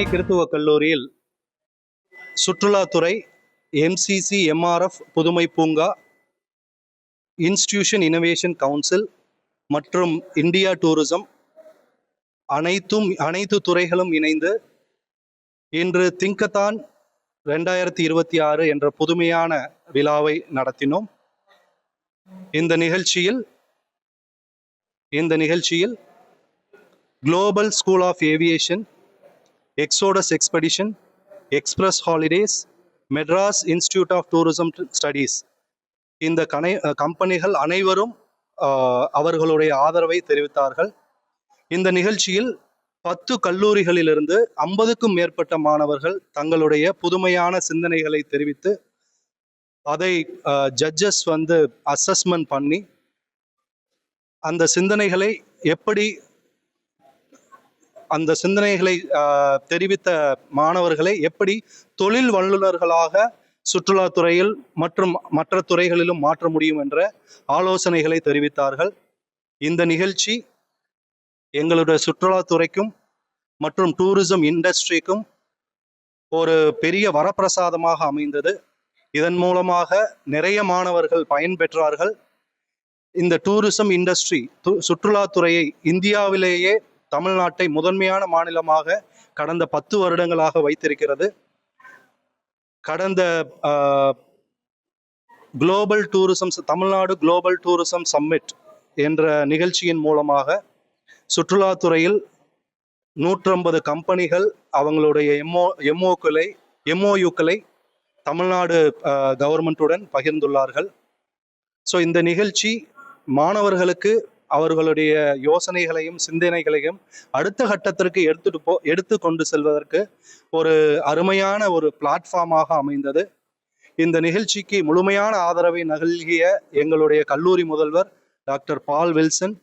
சென்னை கிறித்துவ கல்லூரியில் சுற்றுலாத்துறை, எம்சிசி, எம்ஆர்எஃப், புதுமை பூங்கா, இன்ஸ்டிடியூஷன் இனோவேஷன் கவுன்சில் மற்றும் இந்தியா டூரிசம் அனைத்து துறைகளும் இணைந்து இன்று திங்கத்தான் 2026 என்ற புதுமையான விழாவை நடத்தினோம். இந்த நிகழ்ச்சியில் global school of aviation, exodus expedition, express holidays, Madras institute of tourism studies இந்த கம்பெனிகள் அனைவரும் அவர்களுடைய ஆதரவை தெரிவித்தார்கள். இந்த நிகழ்ச்சியில் 10 கல்லூரிகளிலிருந்து 50க்கும் மேற்பட்ட மாணவர்கள் தங்களுடைய புதுமையான சிந்தனைகளை தெரிவித்து அதை ஜட்ஜஸ் அசஸ்மெண்ட் பண்ணி அந்த சிந்தனைகளை தெரிவித்த மாணவர்களை எப்படி தொழில் வல்லுநர்களாக சுற்றுலாத்துறையில் மற்றும் மற்ற துறைகளிலும் மாற்ற முடியும் என்ற ஆலோசனைகளை தெரிவித்தார்கள். இந்த நிகழ்ச்சி எங்களுடைய சுற்றுலாத்துறைக்கும் மற்றும் டூரிசம் இண்டஸ்ட்ரிக்கும் ஒரு பெரிய வரப்பிரசாதமாக அமைந்தது. இதன் மூலமாக நிறைய மாணவர்கள் பயன்பெற்றார்கள். இந்த டூரிசம் இண்டஸ்ட்ரி, சுற்றுலாத்துறையை இந்தியாவிலேயே தமிழ்நாட்டை முதன்மையான மாநிலமாக கடந்த 10 வருடங்களாக வைத்திருக்கிறது. கடந்த global tourism Tamil Nadu global tourism summit என்ற நிகழ்ச்சியின் மூலமாக சுற்றுலாத்துறையில் 150 கம்பெனிகள் அவங்களுடைய எம்ஓயுக்களை தமிழ்நாடு கவர்மெண்ட்டுடன் பகிர்ந்துள்ளார்கள். ஸோ இந்த நிகழ்ச்சி மாணவர்களுக்கு அவர்களுடைய யோசனைகளையும் சிந்தனைகளையும் அடுத்த கட்டத்திற்கு எடுத்து கொண்டு செல்வதற்கு ஒரு அருமையான ஒரு பிளாட்ஃபார்மாக அமைந்தது. இந்த நிகழ்ச்சிக்கு முழுமையான ஆதரவை நல்கிய எங்களுடைய கல்லூரி முதல்வர் டாக்டர் பால் வில்சன்,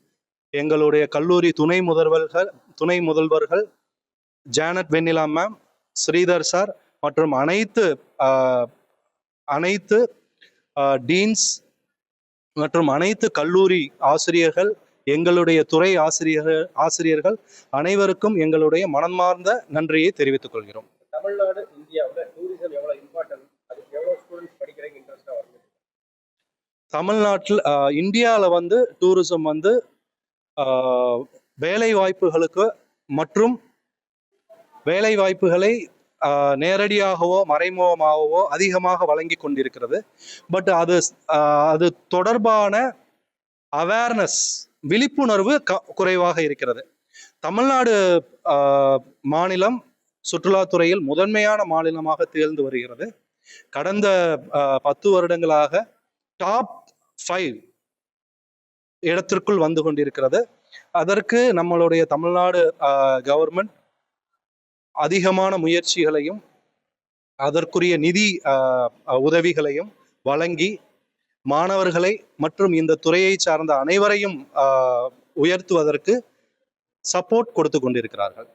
எங்களுடைய கல்லூரி துணை முதல்வர்கள் ஜானட் வெண்ணிலா மேம், ஸ்ரீதர் சார் மற்றும் அனைத்து டீன்ஸ் மற்றும் அனைத்து கல்லூரி ஆசிரியர்கள், எங்களுடைய துறை ஆசிரியர்கள் அனைவருக்கும் எங்களுடைய மனமார்ந்த நன்றியை தெரிவித்துக் கொள்கிறோம். தமிழ்நாடு இந்தியாவில் டூரிசம் எவ்வளவு இம்பார்ட்டன்ட், அதுக்கு எவ்வளவு ஸ்டூடெண்ட்ஸ் படிக்கிறீங்க இன்ட்ரெஸ்டா வருது? தமிழ்நாட்டில் இந்தியாவில் டூரிசம் வேலை வாய்ப்புகளுக்கு மற்றும் வேலை வாய்ப்புகளை நேரடியாகவோ மறைமுகமாகவோ அதிகமாக வழங்கி கொண்டிருக்கிறது. பட் அது தொடர்பான அவேர்னஸ், விழிப்புணர்வு குறைவாக இருக்கிறது. தமிழ்நாடு மாநிலம் சுற்றுலாத்துறையில் முதன்மையான மாநிலமாக திகழ்ந்து வருகிறது. கடந்த 10 வருடங்களாக டாப் 5 இடத்திற்குள் வந்து கொண்டிருக்கிறது. அதற்கு நம்மளுடைய தமிழ்நாடு கவர்மெண்ட் அதிகமான முயற்சிகளையும் அதற்குரிய நிதி உதவிகளையும் வழங்கி மாணவர்களை மற்றும் இந்த துறையை சார்ந்த அனைவரையும் உயர்த்துவதற்கு சப்போர்ட் கொடுத்து கொண்டிருக்கிறார்கள்.